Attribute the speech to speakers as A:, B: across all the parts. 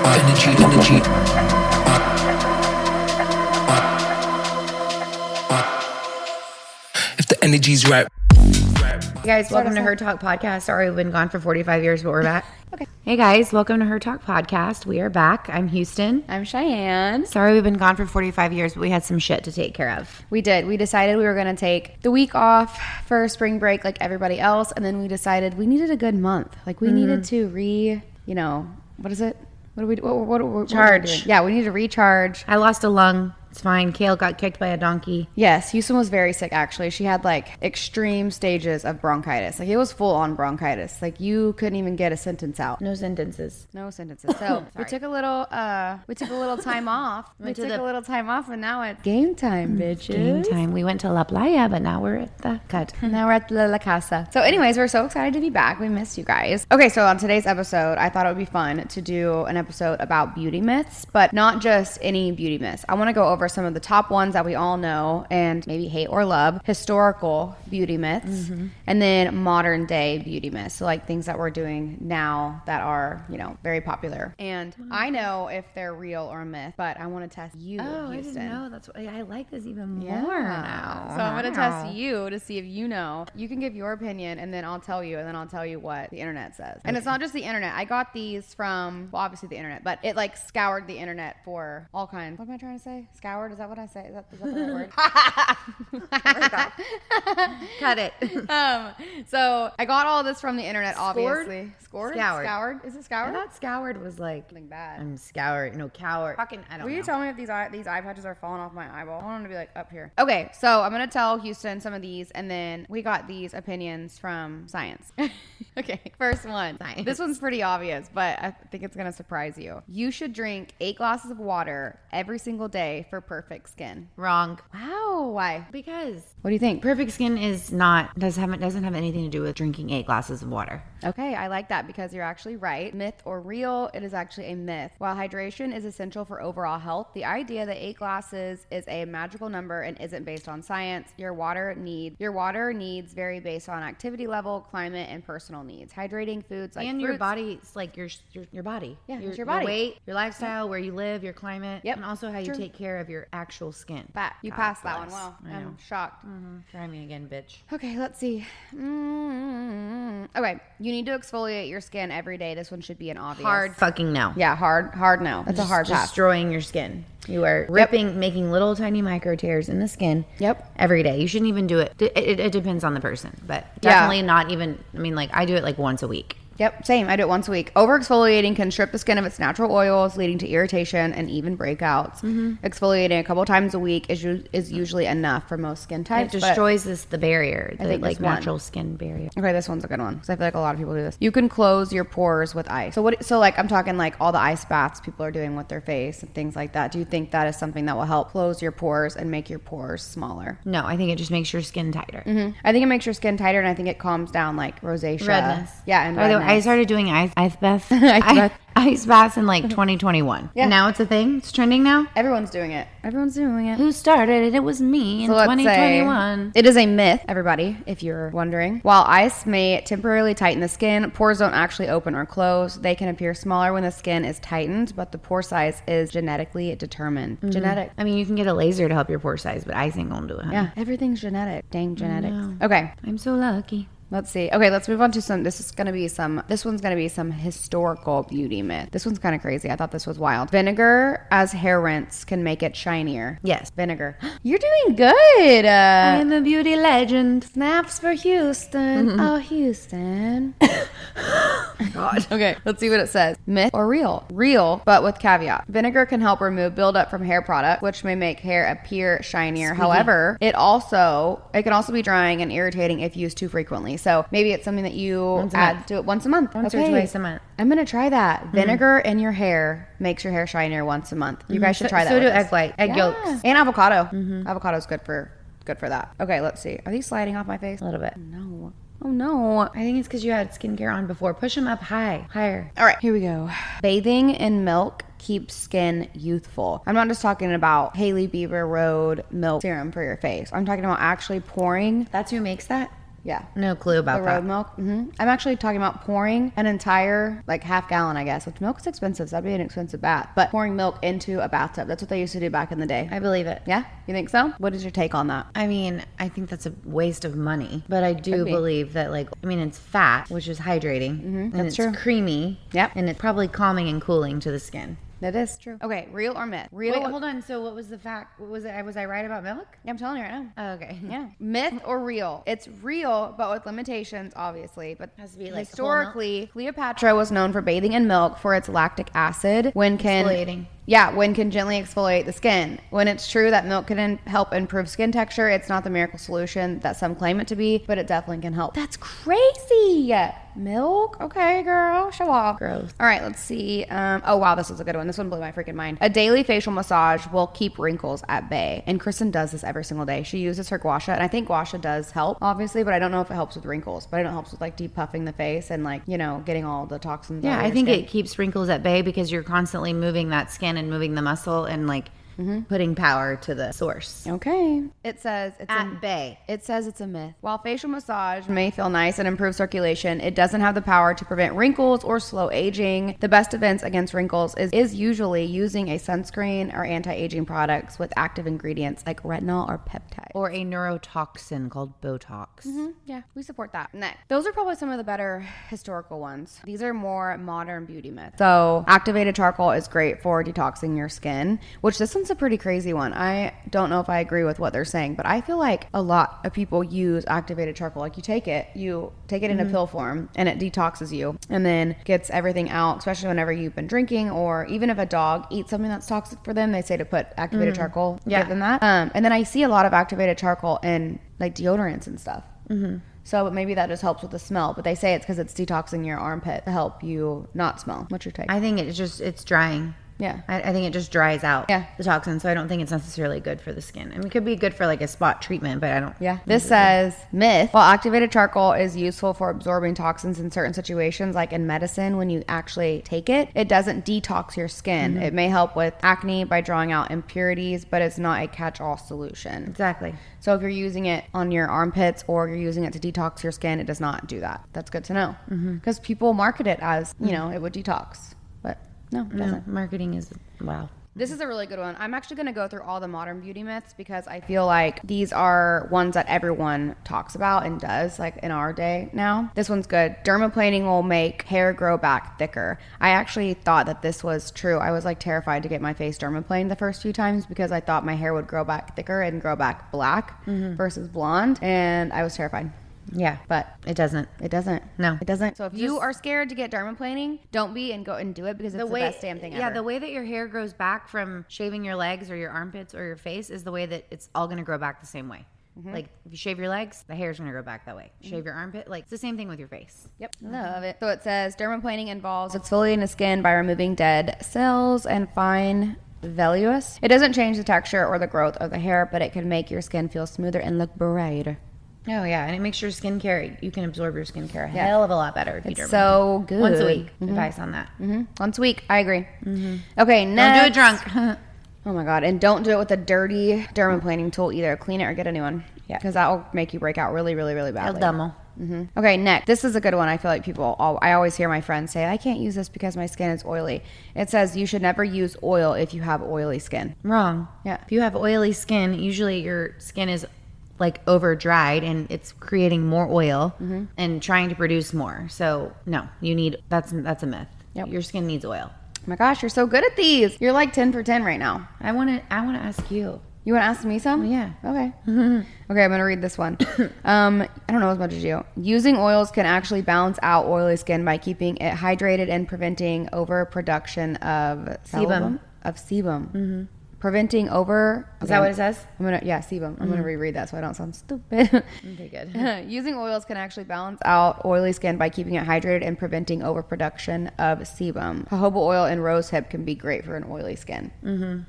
A: Energy. If the energy's right.
B: Hey guys, welcome to Hertalk podcast. Sorry we've been gone for 45 years, but we're back.
C: Okay.
B: Hey guys, welcome to Hertalk podcast. We are back. I'm Houston.
C: I'm Cheyenne.
B: Sorry we've been gone for 45 years, but we had some shit to take care of.
C: We did. We decided we were going to take the week off for spring break like everybody else, and then we decided we needed a good month. Like we needed to what is it? What are we
B: Charge.
C: Yeah, we need to recharge.
B: I lost a lung. It's fine. Kale got kicked by a donkey.
C: Yes, Houston was very sick actually. She had like extreme stages of bronchitis. Like it was full on bronchitis. Like you couldn't even get a sentence out.
B: No sentences.
C: So we took a little time off. And now it's game time, bitches.
B: Game time. We went to La Playa, but now we're at the cut.
C: Now we're at La Casa. So anyways, we're so excited to be back. We missed you guys. Okay, so on today's episode, I thought it would be fun to do an episode about beauty myths, but not just any beauty myths. I want to go over some of the top ones that we all know and maybe hate or love, historical beauty myths, and then modern day beauty myths. So like things that we're doing now that are, very popular. And I know if they're real or a myth, but I want to test you,
B: Oh,
C: Houston.
B: I didn't know. That's why I like this even more
C: now.
B: now.
C: So I'm going to test you to see if you know. You can give your opinion and then I'll tell you what the internet says. And it's not just the internet. I got these from, well, obviously the internet, but it like scoured the internet for all kinds. What am I trying to say? Scoured? Is that what I say? Is that the right word?
B: Cut it.
C: So I got all this from the internet, obviously. Scored?
B: Scoured.
C: Is it
B: I
C: scoured?
B: thought scoured was like
C: Something bad.
B: I'm scoured. No, coward. Fucking, I don't
C: Will
B: know.
C: you tell me if these eye patches are falling off my eyeball? I want them to be like up here. Okay, so I'm going to tell Houston some of these, and then we got these opinions from science. Okay, first one.
B: Science.
C: This one's pretty obvious, but I think it's going to surprise you. You should drink 8 glasses of water every single day for perfect skin.
B: Wrong.
C: Wow, why?
B: Because
C: What do you think?
B: perfect skin doesn't have anything to do with drinking 8 glasses of water.
C: Okay, I like that because you're actually right. Myth or real, it is actually a myth. While hydration is essential for overall health, the idea that 8 glasses is a magical number and isn't based on science. Your water needs vary based on activity level, climate, and personal needs. Hydrating foods like
B: And
C: fruits,
B: your body's like your body.
C: Yeah, it's your body.
B: Your weight, your lifestyle, where you live, your climate,
C: Yep.
B: and also how you
C: True.
B: take care of your actual skin.
C: Fat. You
B: God
C: passed that one.
B: bless.
C: Wow,
B: I know.
C: I'm shocked.
B: Try me again, bitch.
C: Okay, let's see. Okay, you need to exfoliate your skin every day. This one should be an obvious.
B: Hard fucking no.
C: Yeah, hard no. That's a hard pass.
B: Destroying your skin. You are making little tiny micro tears in the skin.
C: Yep.
B: Every day. You shouldn't even do it. It depends on the person, but definitely not even. I mean, like I do it like once a week.
C: Yep, same. I do it once a week. Over-exfoliating can strip the skin of its natural oils, leading to irritation and even breakouts. Exfoliating a couple times a week is usually enough for most skin
B: It
C: types.
B: destroys the barrier, the
C: think
B: like
C: this one.
B: natural skin barrier.
C: Okay, this one's a good one because I feel like a lot of people do this. You can close your pores with ice. So like I'm talking like all the ice baths people are doing with their face and things like that. Do you think that is something that will help close your pores and make your pores smaller?
B: No, I think it just makes your skin tighter.
C: I think it makes your skin tighter and I think it calms down like rosacea.
B: Redness.
C: Yeah, and
B: By the way,
C: redness.
B: I started doing ice baths.
C: bath.
B: Ice baths in like 2021.
C: Yeah.
B: And now it's a thing. It's trending now.
C: Everyone's doing it.
B: Who started it? It was me in
C: So let's
B: 2021.
C: say it is a myth, everybody, if you're wondering. While ice may temporarily tighten the skin, pores don't actually open or close. They can appear smaller when the skin is tightened, but the pore size is genetically determined. Genetic.
B: I mean, you can get a laser to help your pore size, but ice ain't gonna do it. Honey.
C: Yeah, everything's genetic. Dang genetics.
B: know.
C: Okay,
B: I'm so lucky.
C: let's see. Okay, let's move on to this one's gonna be some historical beauty myth. This one's kind of crazy. I thought this was wild. Vinegar as hair rinse can make it shinier.
B: Yes.
C: Vinegar. You're doing good.
B: I am a beauty legend.
C: Snaps for Houston. Oh, Houston.
B: God.
C: Okay, let's see what it says. Myth or real? Real, but with caveat. Vinegar can help remove buildup from hair product, which may make hair appear shinier. However, it can also be drying and irritating if used too frequently. So maybe it's something that you add to it once a month.
B: Once or twice a month.
C: I'm going to try that. Vinegar in your hair makes your hair shinier once a month. You guys should try that.
B: So do
C: with us.
B: egg white, egg yolks.
C: And avocado. Avocado's good for that. Okay, let's see. Are these sliding off my face?
B: A little bit.
C: No. Oh no.
B: I think it's because you had skincare on before. Push them up higher.
C: All right, here we go. Bathing in milk keeps skin youthful. I'm not just talking about Hailey Bieber Road milk serum for your face. I'm talking about actually pouring.
B: That's who makes that?
C: Yeah.
B: No clue about
C: The
B: that.
C: road milk. I'm actually talking about pouring an entire, like, half gallon, I guess, which milk is expensive, so that'd be an expensive bath. But pouring milk into a bathtub, that's what they used to do back in the day.
B: I believe it.
C: Yeah? You think so? What is your take on that?
B: I mean, I think that's a waste of money, but I do
C: Could be.
B: believe that, like, I mean, it's fat, which is hydrating, and
C: that's
B: it's
C: true.
B: creamy,
C: Yep.
B: and it's probably calming and cooling to the skin.
C: That is true. Okay, real or myth? Real.
B: Wait, hold on. So, what was the fact? What was it? Was I right about milk?
C: Yeah, I'm telling you right now.
B: Oh, okay.
C: Yeah. Myth or real? It's real, but with limitations, obviously. But
B: Has to be, like,
C: historically, Cleopatra was known for bathing in milk for its lactic acid when
B: Exfoliating.
C: when can gently exfoliate the skin. When it's true that milk can help improve skin texture, it's not the miracle solution that some claim it to be, but it definitely can help. That's crazy. Milk? Okay, girl. Show off.
B: Gross.
C: All right, let's see. Oh, wow, this was a good one. This one blew my freaking mind. A daily facial massage will keep wrinkles at bay. And Kristen does this every single day. She uses her gua sha, and I think gua sha does help, obviously, but I don't know if it helps with wrinkles. But I know it helps with, like, depuffing the face and, like, you know, getting all the toxins
B: Yeah,
C: out of
B: I
C: your
B: think
C: skin.
B: it keeps wrinkles at bay because you're constantly moving that skin and moving the muscle and, like, putting power to the source.
C: Okay. It says it's
B: At bay.
C: It says it's a myth. While facial massage may feel nice and improve circulation, it doesn't have the power to prevent wrinkles or slow aging. The best defense against wrinkles is usually using a sunscreen or anti-aging products with active ingredients like retinol or peptides.
B: Or a neurotoxin called Botox.
C: Yeah, we support that. Next. Those are probably some of the better historical ones. These are more modern beauty myths. So, activated charcoal is great for detoxing your skin, which this one's a pretty crazy one. I don't know if I agree with what they're saying, but I feel like a lot of people use activated charcoal. Like, you take it in a pill form, and it detoxes you and then gets everything out, especially whenever you've been drinking, or even if a dog eats something that's toxic for them, they say to put activated charcoal, give them that. And then I see a lot of activated charcoal in, like, deodorants and stuff. So maybe that just helps with the smell, but they say it's because it's detoxing your armpit to help you not smell. What's your take?
B: I think it's drying.
C: Yeah.
B: I think it just dries out
C: Yeah.
B: the toxin, so I don't think it's necessarily good for the skin. I mean, it could be good for, like, a spot treatment, but I don't.
C: Yeah. This says myth. While activated charcoal is useful for absorbing toxins in certain situations, like in medicine, when you actually take it, it doesn't detox your skin. It may help with acne by drawing out impurities, but it's not a catch-all solution.
B: Exactly.
C: So if you're using it on your armpits or you're using it to detox your skin, it does not do that. That's good to know. Because people market it as, you know, it would detox. But no, it doesn't.
B: No, marketing is, wow.
C: This is a really good one. I'm actually going to go through all the modern beauty myths because I feel like these are ones that everyone talks about and does, like, in our day now. This one's good. Dermaplaning will make hair grow back thicker. I actually thought that this was true. I was, like, terrified to get my face dermaplaned the first few times because I thought my hair would grow back thicker and grow back black versus blonde, and I was terrified.
B: Yeah,
C: But
B: it doesn't.
C: it doesn't.
B: No.
C: It doesn't. So if you
B: Just-
C: are scared to get dermaplaning, don't be, and go and do it because it's the best damn thing ever.
B: The way that your hair grows back from shaving your legs or your armpits or your face is the way that it's all going to grow back the same way. Like, if you shave your legs, the hair's going to grow back that way. Shave your armpit, like, it's the same thing with your face.
C: Yep. Love it. So it says dermaplaning involves exfoliating the skin by removing dead cells and fine vellus. It doesn't change the texture or the growth of the hair, but it can make your skin feel smoother and look brighter.
B: Oh, yeah, and it makes your skincare, you can absorb your skincare a hell of a lot better if you
C: It's
B: dermaplane.
C: so good.
B: Once a week, advice on that.
C: Once a week. I agree. Okay,
B: Don't
C: next.
B: do it drunk.
C: Oh my God. And don't do it with a dirty dermaplaning tool either. Clean it or get a new one.
B: Yeah.
C: Because that will make you break out really, really, really
B: El
C: badly.
B: demo.
C: Okay, next. This is a good one. I feel like I always hear my friends say, I can't use this because my skin is oily. It says you should never use oil if you have oily skin.
B: Wrong.
C: Yeah.
B: If you have oily skin, usually your skin is, like, over dried and it's creating more oil and trying to produce more. So no, that's a myth.
C: Yep.
B: Your skin needs oil.
C: Oh my gosh, you're so good at these. You're like 10 for 10 right now.
B: I want to ask you.
C: You want to ask me some?
B: Yeah.
C: Okay. Okay, I'm going to read this one. I don't know as much as you. Using oils can actually balance out oily skin by keeping it hydrated and preventing overproduction of
B: Sebum.
C: Sebum. Preventing over...
B: Is that what it says?
C: Sebum. I'm going to reread that so I don't sound stupid.
B: Okay, good.
C: Using oils can actually balance out oily skin by keeping it hydrated and preventing overproduction of sebum. Jojoba oil and rosehip can be great for an oily skin.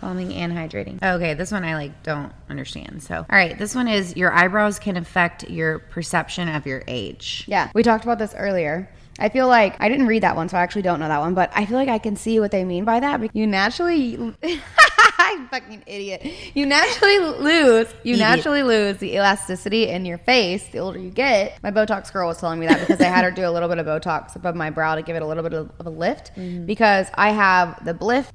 B: Calming and hydrating. Okay, this one I don't understand. So, all right, this one is your eyebrows can affect your perception of your age.
C: Yeah, we talked about this earlier. I feel like I didn't read that one, so I actually don't know that one, but I feel like I can see what they mean by that. You naturally I'm fucking idiot. You naturally lose the elasticity in your face the older you get. My Botox girl was telling me that because I had her do a little bit of Botox above my brow to give it a little bit of a lift because I have the bliff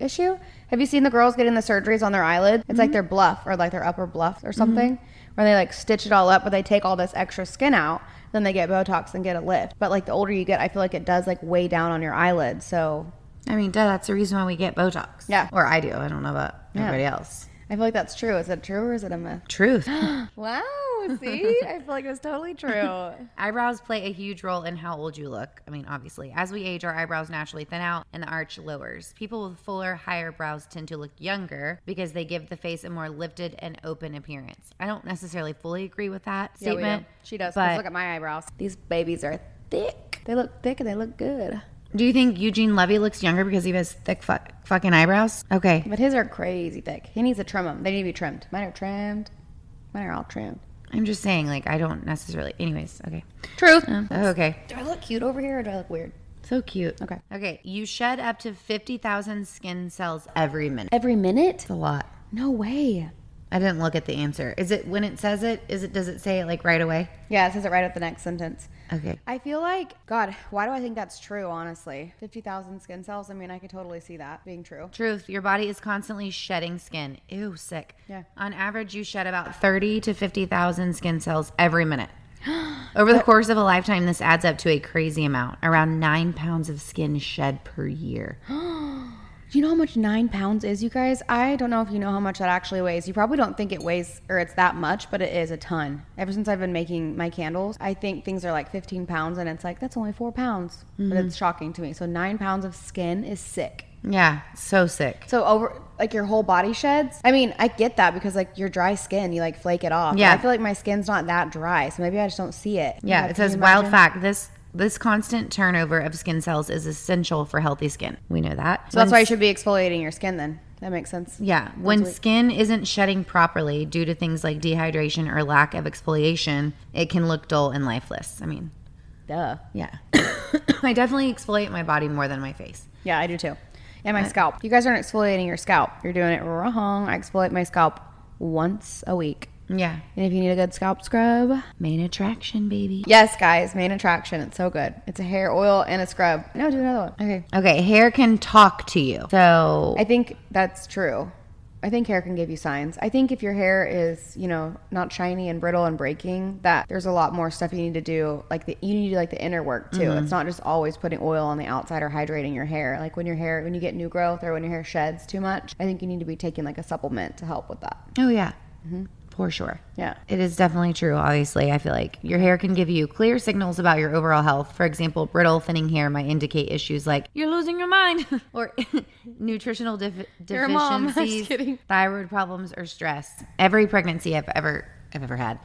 C: issue. Have you seen the girls getting the surgeries on their eyelid? It's like their bluff or like their upper bluff or something where they like stitch it all up, but they take all this extra skin out. Then they get Botox and get a lift. But like the older you get, I feel like it does like weigh down on your eyelids. So
B: I mean, that's the reason why we get Botox.
C: Yeah.
B: Or I do. I don't know about everybody else.
C: I feel like that's true. Is it true or is it a myth?
B: Truth.
C: Wow. See? I feel like it's totally true.
B: Eyebrows play a huge role in how old you look. I mean, obviously. As we age, our eyebrows naturally thin out and the arch lowers. People with fuller, higher brows tend to look younger because they give the face a more lifted and open appearance. I don't necessarily fully agree with that statement.
C: Yeah, she does.
B: But
C: Look at my eyebrows. These babies are thick. They look thick and they look good.
B: do you think Eugene Levy looks younger because he has thick fucking eyebrows? Okay.
C: But his are crazy thick. He needs to trim them. They need to be trimmed. Mine are trimmed. Mine are all trimmed.
B: I'm just saying, like, I don't necessarily. Anyways, okay.
C: Truth.
B: Okay.
C: Do I look cute over here or do I look weird?
B: So cute.
C: Okay.
B: Okay. You shed up to 50,000 skin cells every minute.
C: Every minute?
B: It's a lot.
C: No way.
B: I didn't look at the answer. Is it when it says it? Does it say it like right away?
C: Yeah, it says it right at the next sentence.
B: Okay.
C: I feel like, God, why do I think that's true, honestly? 50,000 skin cells? I mean, I could totally see that being true.
B: Truth. Your body is constantly shedding skin. Ew, sick.
C: Yeah.
B: On average, you shed about 30 to 50,000 skin cells every minute. Over the course of a lifetime, this adds up to a crazy amount. Around 9 pounds of skin shed per year.
C: Do you know how much 9 pounds is, you guys? I don't know if you know how much that actually weighs. You probably don't think it weighs or it's that much, but it is a ton. Ever since I've been making my candles, I think things are like 15 pounds and it's like, that's only 4 pounds. But it's shocking to me. So 9 pounds of skin is sick.
B: Yeah, so sick.
C: So over, like your whole body sheds? I mean, I get that because like your dry skin, you like flake it off.
B: Yeah.
C: But I feel like my skin's not that dry. So maybe I just don't see it.
B: Yeah,
C: Like,
B: it
C: can you
B: says wild
C: imagine?
B: fact. This constant turnover of skin cells is essential for healthy skin. We know that.
C: So that's why you should be exfoliating your skin then. That makes sense.
B: Yeah. When skin isn't shedding properly due to things like dehydration or lack of exfoliation, it can look dull and lifeless. I mean,
C: Duh.
B: yeah. I definitely exfoliate my body more than my face.
C: Yeah, I do too. And my scalp. You guys aren't exfoliating your scalp. You're doing it wrong. I exfoliate my scalp once a week.
B: Yeah.
C: And if you need a good scalp scrub,
B: Main attraction, baby.
C: yes, guys, main attraction. It's so good. It's a hair oil and a scrub. No, do another one. Okay.
B: Okay, hair can talk to you. So
C: I think that's true. I think hair can give you signs. I think if your hair is, you know, not shiny and brittle and breaking, that there's a lot more stuff you need to do. Like you need to do like the inner work too. It's not just always putting oil on the outside or hydrating your hair. Like when you get new growth or when your hair sheds too much, I think you need to be taking like a supplement to help with that.
B: oh yeah. For sure.
C: Yeah.
B: It is definitely true, obviously. I feel like your hair can give you clear signals about your overall health. For example, brittle, thinning hair might indicate issues like you're losing your mind or nutritional
C: Your mom. I'm just
B: deficiencies,
C: kidding.
B: thyroid problems, or stress. Every pregnancy I've ever had,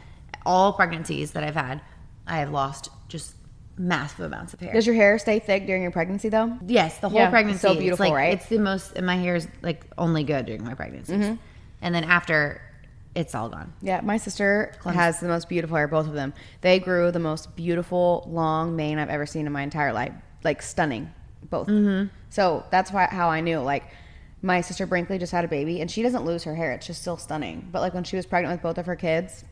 B: all pregnancies that I've had, I have lost just massive amounts of hair.
C: Does your hair stay thick during your pregnancy though?
B: Yes, the whole
C: Yeah,
B: pregnancy.
C: it's so beautiful,
B: it's like,
C: right?
B: It's the most, and my hair is like only good during my pregnancies. And then after, it's all gone.
C: Yeah, my sister has the most beautiful hair, both of them. They grew the most beautiful, long mane I've ever seen in my entire life. Like, stunning, both. So that's how I knew. Like, my sister Brinkley just had a baby, and she doesn't lose her hair. It's just still stunning. But, like, when she was pregnant with both of her kids,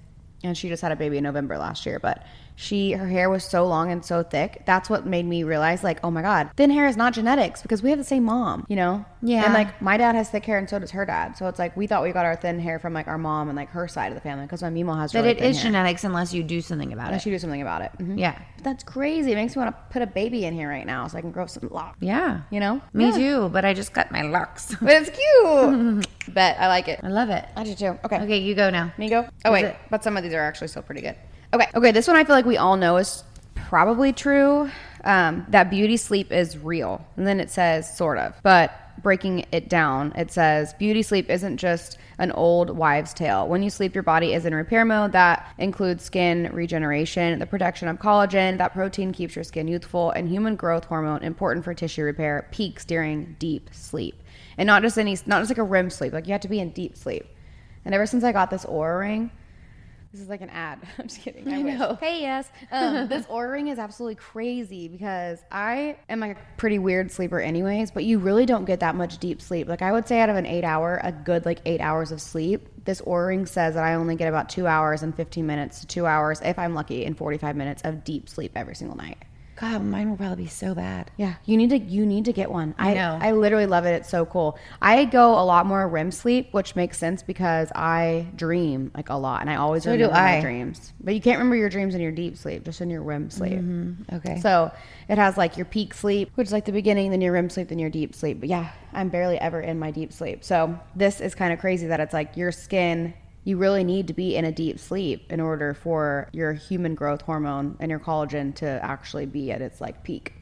C: and she just had a baby in November last year, but her hair was so long and so thick. That's what made me realize, like, oh my God, thin hair is not genetics because we have the same mom, you know?
B: Yeah.
C: And like my dad has thick hair and so does her dad. So it's like we thought we got our thin hair from like our mom and like her side of the family because my Mimo has
B: But
C: really
B: it
C: thin
B: is
C: hair.
B: genetics unless you do something about
C: Unless
B: it.
C: you do something about it.
B: Yeah.
C: That's crazy. It makes me want to put a baby in here right now so I can grow some locks.
B: Yeah.
C: You know?
B: Me
C: Yeah.
B: too, but I just cut my locks.
C: But it's cute. Bet I like it.
B: I love it.
C: I do too. Okay.
B: Okay, you go now.
C: Me go? Oh, wait.
B: it?
C: But some of these are actually still pretty good. Okay, this one I feel like we all know is probably true, that beauty sleep is real. And then it says sort of. But breaking it down, it says beauty sleep isn't just an old wives' tale. When you sleep, your body is in repair mode. That includes skin regeneration, the production of collagen. That protein keeps your skin youthful. And human growth hormone, important for tissue repair, peaks during deep sleep. And not just like a REM sleep. Like you have to be in deep sleep. And ever since I got this Aura ring, This is like an ad. I'm just kidding.
B: I know.
C: Hey, yes. This Oura Ring is absolutely crazy because I am like a pretty weird sleeper anyways, but you really don't get that much deep sleep. Like I would say out of an 8 hour, a good like 8 hours of sleep, this Oura Ring says that I only get about 2 hours and 15 minutes to 2 hours, if I'm lucky, and 45 minutes of deep sleep every single night.
B: God, mine will probably be so bad.
C: Yeah, you need to get one.
B: I know.
C: I literally love it. It's so cool. I go a lot more REM sleep, which makes sense because I dream like a lot, and I always remember my dreams. But you can't remember your dreams in your deep sleep, just in your REM sleep.
B: Mm-hmm. Okay.
C: So it has like your peak sleep, which is like the beginning, then your REM sleep, then your deep sleep. But yeah, I'm barely ever in my deep sleep. So this is kind of crazy that it's like your skin. You really need to be in a deep sleep in order for your human growth hormone and your collagen to actually be at its like peak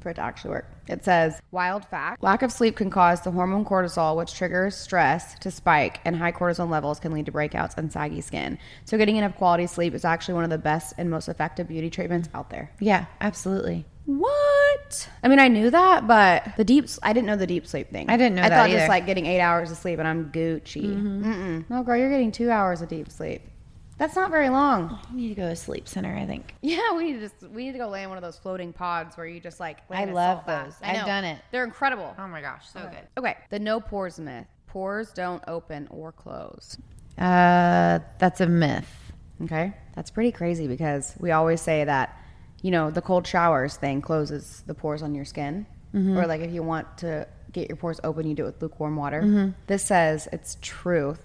C: for it to actually work. It says, wild fact, lack of sleep can cause the hormone cortisol, which triggers stress, to spike, and high cortisol levels can lead to breakouts and saggy skin. So getting enough quality sleep is actually one of the best and most effective beauty treatments out there.
B: Yeah, absolutely.
C: What? I mean, I knew that, but I didn't know the deep sleep thing.
B: I didn't know
C: that
B: either.
C: I thought just like getting 8 hours of sleep and I'm Gucci. No, girl, you're getting 2 hours of deep sleep. That's not very long.
B: I need to go to a sleep center, I think.
C: Yeah, we need to go lay in one of those floating pods where you just like lay
B: I
C: in a
B: love
C: salt bath.
B: those.
C: I know.
B: I've done it.
C: They're incredible.
B: Oh my gosh, so good.
C: Okay, the no pores myth. Pores don't open or close.
B: That's a myth.
C: Okay, that's pretty crazy because we always say that, you know, the cold showers thing closes the pores on your skin. Or like if you want to get your pores open, you do it with lukewarm water. This says it's truth.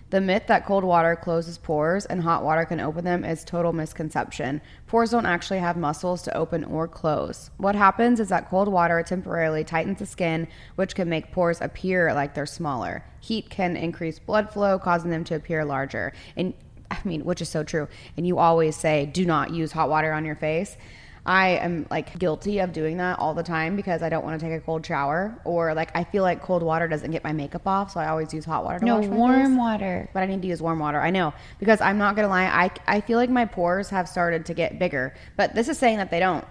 C: The myth that cold water closes pores and hot water can open them is total misconception. Pores don't actually have muscles to open or close. What happens is that cold water temporarily tightens the skin, which can make pores appear like they're smaller. Heat can increase blood flow, causing them to appear larger. And I mean, which is so true. And you always say, do not use hot water on your face. I am like guilty of doing that all the time because I don't want to take a cold shower, or like I feel like cold water doesn't get my makeup off, so I always use hot water to wash my
B: warm
C: face.
B: water.
C: But I need to use warm water. I know, because I'm not gonna lie, I feel like my pores have started to get bigger, but this is saying that they don't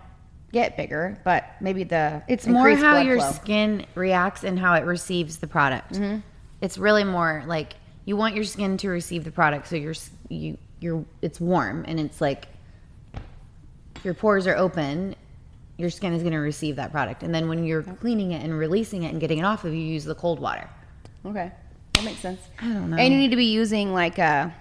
C: get bigger, but maybe
B: it's more how
C: blood
B: your
C: flow.
B: skin reacts and how it receives the product. It's really more like you want your skin to receive the product, so it's warm, and it's like your pores are open, your skin is going to receive that product. And then when you're cleaning it and releasing it and getting it off of you, use the cold water.
C: Okay, that makes sense.
B: I don't know.
C: And you need to be using like Colin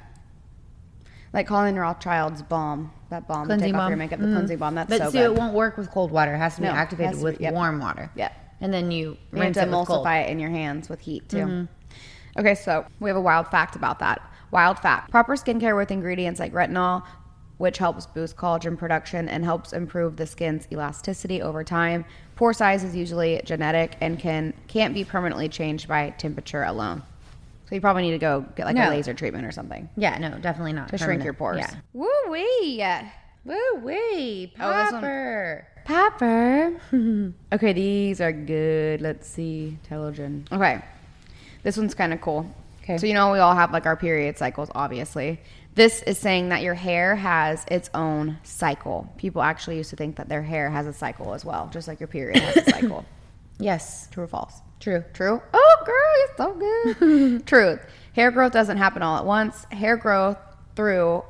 C: Rothschild's balm, that balm to
B: Cleansing
C: take off
B: balm.
C: your makeup, the cleansing balm. That's
B: but
C: so
B: see,
C: good.
B: it won't work with cold water. It has to be activated with warm water.
C: Yeah.
B: And then you
C: You have
B: rinse
C: to
B: it with cold.
C: emulsify it in your hands with heat too. Okay, so we have a wild fact about that. Wild fact: proper skincare with ingredients like retinol, which helps boost collagen production and helps improve the skin's elasticity over time. Pore size is usually genetic and can't be permanently changed by temperature alone. So you probably need to go get like a laser treatment or something
B: Yeah, no, definitely not.
C: to shrink your pores.
B: Yeah.
C: Woo-wee!
B: Woo-wee.
C: Oh, this one-
B: Popper.
C: Pepper. Okay, these are good. Let's see. Telogen. Okay. This one's kind of cool.
B: Okay.
C: So, you know, we all have like our period cycles, obviously. This is saying that your hair has its own cycle. People actually used to think that their hair has a cycle as well, just like your period has a cycle.
B: Yes.
C: True or false?
B: True.
C: True? Oh, girl, you're so good. Truth. Hair growth doesn't happen all at once. Hair goes through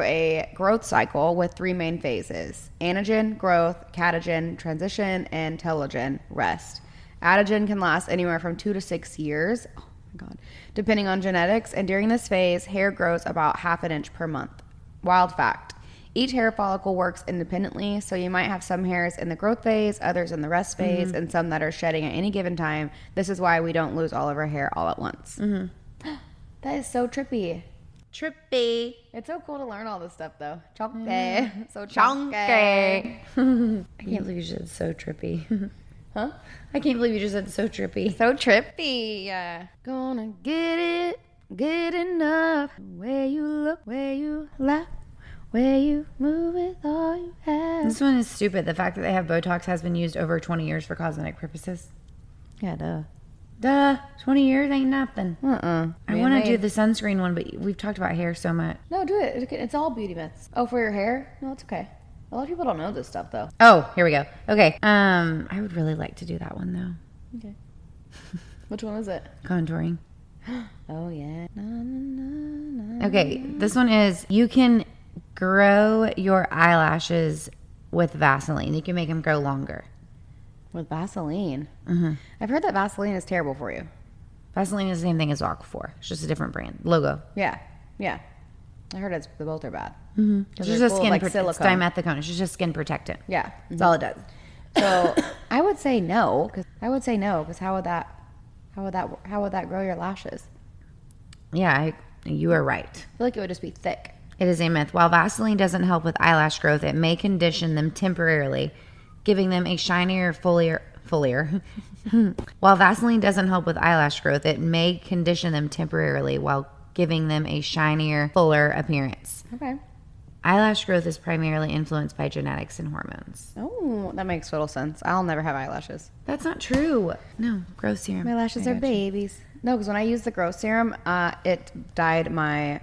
C: a growth cycle with 3 main phases: anagen, growth; catagen, transition; and telogen, rest. Anagen can last anywhere from 2 to 6 years. Oh my God. Depending on genetics, and during this phase, hair grows about half an inch per month. Wild fact: each hair follicle works independently, so you might have some hairs in the growth phase, others in the rest phase, and some that are shedding at any given time. This is why we don't lose all of our hair all at once. That is so trippy.
B: Trippy.
C: It's so cool to learn all this stuff, though. Chunky. So
B: Chunky.
C: chunky.
B: I can't believe you said so trippy.
C: Huh?
B: I can't believe you just said so trippy.
C: So trippy. Gonna get it good enough. Where you look, where you laugh, where you move with all you have.
B: This one is stupid. The fact that they have Botox has been used over 20 years for cosmetic purposes.
C: Yeah, duh.
B: Duh. 20 years ain't nothing.
C: I
B: I want to do the sunscreen one, but we've talked about hair so much.
C: No, do it. It's all beauty myths. Oh, for your hair? No, it's okay. A lot of people don't know this stuff, though.
B: Oh, here we go. Okay. I would really like to do that one, though.
C: Okay. Which one is it?
B: Contouring.
C: Oh, yeah. Na, na, na,
B: Okay, this one is you can grow your eyelashes with Vaseline. You can make them grow longer.
C: with Vaseline.
B: Mm-hmm.
C: I've heard that Vaseline is terrible for you.
B: Vaseline is the same thing as Aquaphor. It's just a different brand. Logo.
C: Yeah. Yeah. I heard they both are bad.
B: Mm-hmm. It's just a skin
C: like
B: it's
C: silicone.
B: dimethicone. It's just a skin protectant.
C: Yeah.
B: That's all it does.
C: So I would say no, because how would that grow your lashes?
B: Yeah, you are right.
C: I feel like it would just be thick.
B: It is a myth. While Vaseline doesn't help with eyelash growth, it may condition them temporarily, giving them a shinier, fuller. While Vaseline doesn't help with eyelash growth, it may condition them temporarily while giving them a shinier, fuller appearance.
C: Okay.
B: Eyelash growth is primarily influenced by genetics and hormones.
C: Oh, that makes total sense. I'll never have eyelashes.
B: That's not true. No, growth serum.
C: My lashes
B: I
C: are
B: got you.
C: babies. No, because when I used the growth serum, it dyed my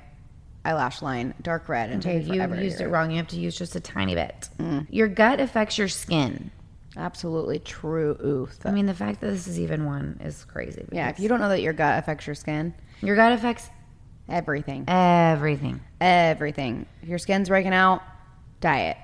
C: eyelash line dark red and
B: Okay,
C: took me forever
B: you
C: to
B: used
C: get
B: it
C: rid
B: wrong. You have to use just a tiny bit. Your gut affects your skin.
C: of. Absolutely true.
B: I mean, the fact that this is even one is crazy.
C: Yeah, if
B: because
C: you don't know that your gut affects your skin,
B: your gut affects
C: everything.
B: everything.
C: Everything. If your skin's breaking out, diet.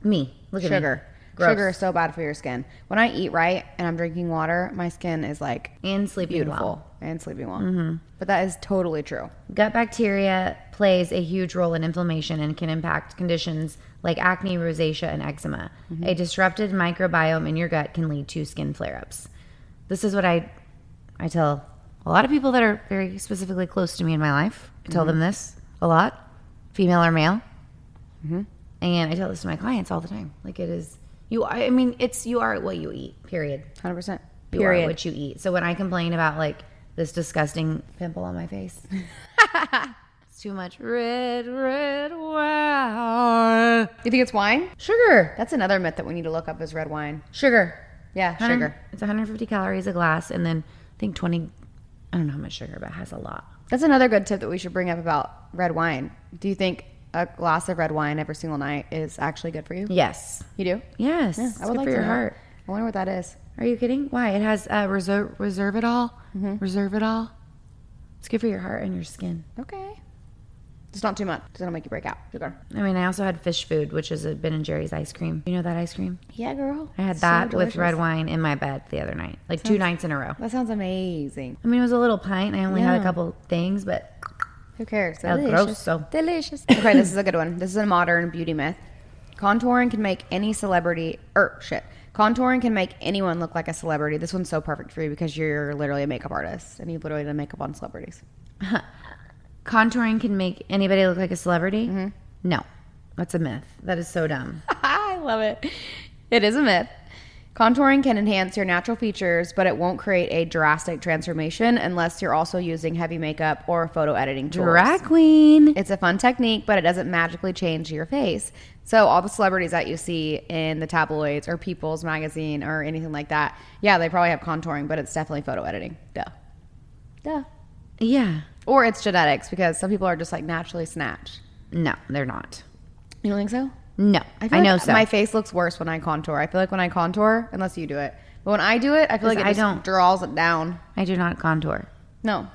B: Me. Look at me.
C: Sugar.
B: Gross.
C: Sugar is so bad for your skin. When I eat right and I'm drinking water, my skin is like
B: And sleeping
C: beautiful
B: well.
C: and sleeping well. But that is totally true.
B: Gut bacteria plays a huge role in inflammation and can impact conditions like acne, rosacea, and eczema. A disrupted microbiome in your gut can lead to skin flare-ups. This is what I tell a lot of people that are very specifically close to me in my life. I tell them this a lot, female or male. And I tell this to my clients all the time. Like it is, you are what you eat, period.
C: 100%.
B: You are
C: Period.
B: what you eat. So when I complain about like this disgusting pimple on my face, it's too much red wine.
C: You think it's wine?
B: Sugar.
C: That's another myth that we need to look up is red wine.
B: Sugar.
C: Yeah, sugar.
B: It's 150 calories a glass, and then I think 20, I don't know how much sugar, but it has a lot.
C: That's another good tip that we should bring up about red wine. Do you think a glass of red wine every single night is actually good for you?
B: Yes.
C: You do?
B: Yes.
C: Yeah,
B: It's
C: I would
B: good
C: like
B: for
C: to
B: your
C: know.
B: heart.
C: I wonder what that is.
B: Are you kidding? Why? It has Reservedol. Reservedol. It's good for your heart and your skin.
C: Okay. Just not too much. Because it'll make you break out. Sugar.
B: I mean, I also had fish food, which is a Ben & Jerry's ice cream. You know that ice cream?
C: Yeah, girl.
B: I had
C: So
B: that with
C: delicious.
B: red wine in my bed the other night. Like 2 nights in a row.
C: That sounds amazing.
B: I mean, it was a little pint. I only had
C: Yeah.
B: a couple things, but
C: Who cares?
B: El
C: Delicious.
B: grosso.
C: Delicious. Okay, this is a good one. This is a modern beauty myth. Contouring can make any celebrity, Contouring can make anyone look like a celebrity. This one's so perfect for you because you're literally a makeup artist and you literally do makeup on celebrities.
B: contouring can make anybody look like a celebrity? No. That's a myth. That is so dumb.
C: I love it. It is a myth. Contouring can enhance your natural features, but it won't create a drastic transformation unless you're also using heavy makeup or photo editing tools.
B: Drag queen.
C: It's a fun technique, but it doesn't magically change your face. So all the celebrities that you see in the tabloids or People's Magazine or anything like that, yeah, they probably have contouring, but it's definitely photo editing. Duh.
B: Yeah.
C: Or it's genetics because some people are just like naturally snatched.
B: No, they're not.
C: You don't think so?
B: No.
C: feel
B: I know
C: like
B: so.
C: My face looks worse when I contour. I feel like when I contour, unless you do it, but when I do it, I feel like it
B: I
C: just
B: don't.
C: draws it down.
B: I do not contour.
C: No.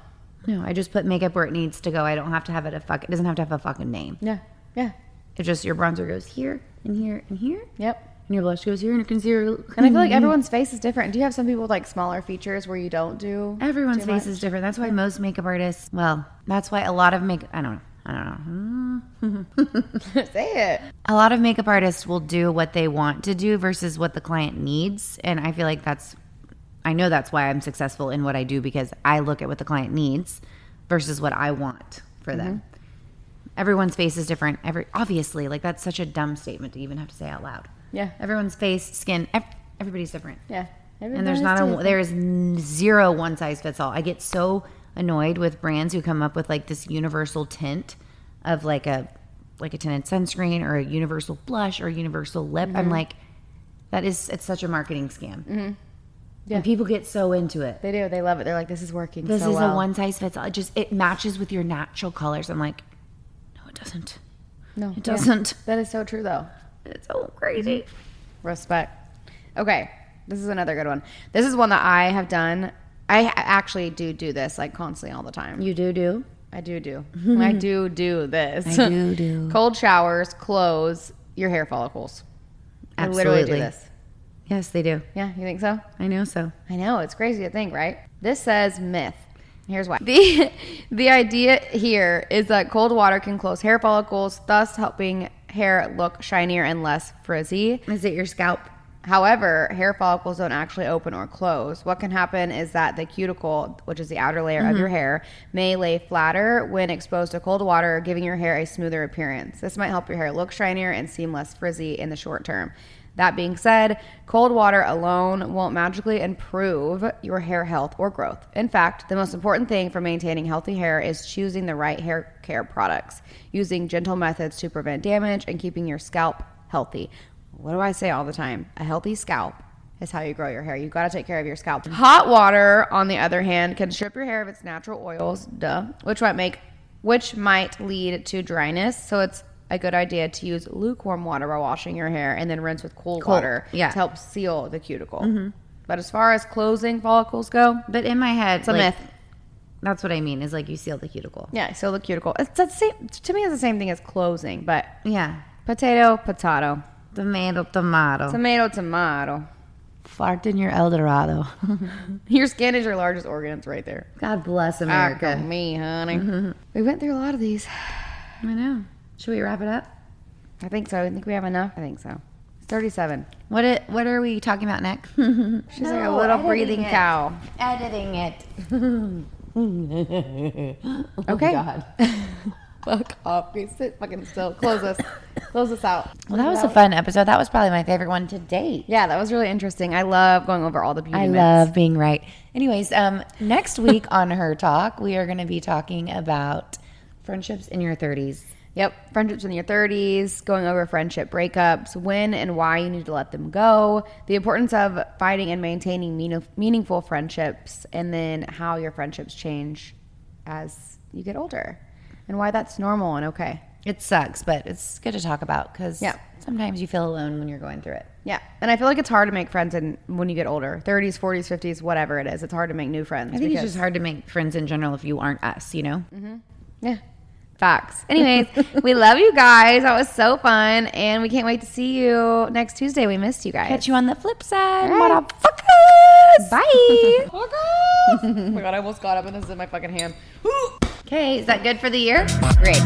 B: No, I just put makeup where it needs to go. I don't have to have it it doesn't have to have a fucking name.
C: Yeah.
B: It just, your bronzer goes here and here and here.
C: Yep.
B: And your blush goes here and your concealer.
C: And I feel like everyone's face is different. Do you have some people with like smaller featers where you don't do?
B: Everyone's
C: too
B: face
C: much?
B: is different. That's why most makeup artists, well, that's why a lot of I don't know.
C: Say it.
B: A lot of makeup artists will do what they want to do versus what the client needs. And I feel like I know that's why I'm successful in what I do, because I look at what the client needs versus what I want for them. Everyone's face is different. Obviously, like that's such a dumb statement to even have to say out loud.
C: Yeah.
B: Everyone's face, skin, everybody's different.
C: Yeah.
B: And there's zero one size fits all. I get so annoyed with brands who come up with like this universal tint of like a tinted sunscreen or a universal blush or a universal lip. I'm like, it's such a marketing scam.
C: Yeah.
B: And people get so into it.
C: They do. They love it. They're like, this is working.
B: This
C: so
B: is
C: well.
B: a one size fits all. It matches with your natural colors. I'm like, no, it doesn't.
C: No,
B: It doesn't.
C: That is so true, though.
B: It's so crazy.
C: Respect. Okay, this is another good one. This is one that I have done I actually do this like constantly all the time.
B: You do?
C: I do. I do this.
B: I do.
C: Cold showers close your hair follicles. I
B: Absolutely.
C: literally do this.
B: Yes, they do.
C: Yeah, you think so?
B: I know so.
C: I know, it's crazy to think, right? This says myth. Here's why. The idea here is that cold water can close hair follicles, thus helping hair look shinier and less frizzy.
B: Is it your scalp?
C: However, hair follicles don't actually open or close. What can happen is that the cuticle, which is the outer layer of your hair, may lay flatter when exposed to cold water, giving your hair a smoother appearance. This might help your hair look shinier and seem less frizzy in the short term. That being said, cold water alone won't magically improve your hair health or growth. In fact, the most important thing for maintaining healthy hair is choosing the right hair care products, using gentle methods to prevent damage, and keeping your scalp healthy. What do I say all the time? A healthy scalp is how you grow your hair. You've got to take care of your scalp. Hot water, on the other hand, can strip your hair of its natural oils, which might lead to dryness. So it's a good idea to use lukewarm water while washing your hair and then rinse with cold water to help seal the cuticle. But as far as closing follicles go,
B: But in my head,
C: it's a myth.
B: That's what I mean, is like you seal the cuticle.
C: Yeah, seal the cuticle. It's the same, to me, it's the same thing as closing, but
B: Yeah.
C: potato. Tomato.
B: Fart in your El Dorado.
C: Your skin is your largest organ. It's right there.
B: God bless America.
C: Me, honey. We went through a lot of these.
B: I know. Should we wrap it up?
C: I think so. I think we have enough. I think so. It's 37.
B: What are we talking about next?
C: She's like a little breathing cow.
B: Editing it.
C: Okay.
B: God.
C: Fuck off. Okay, sit fucking still. Close this out.
B: Well, that was a fun episode. That was probably my favorite one to date.
C: Yeah, that was really interesting. I love going over all the beauty myths.
B: love being right. Anyways, next week on Hertalk, we are going to be talking about friendships in your 30s.
C: Yep, friendships in your 30s, going over friendship breakups, when and why you need to let them go, the importance of finding and maintaining meaningful friendships, and then how your friendships change as you get older, and why that's normal and okay.
B: It sucks, but it's good to talk about because sometimes you feel alone when you're going through it.
C: Yeah, and I feel like it's hard to make friends when you get older, 30s, 40s, 50s, whatever it is. It's hard to make new friends.
B: I think it's just hard to make friends in general if you aren't us, you know?
C: Mm-hmm. Yeah. Facts. Anyways, we love you guys. That was so fun. And we can't wait to see you next Tuesday. We missed you guys.
B: Catch you on the flip side.
C: Right.
B: Motherfuckers.
C: Bye. Oh my God, I almost got up and this is in my fucking hand.
B: Okay, is that good for the year? Great.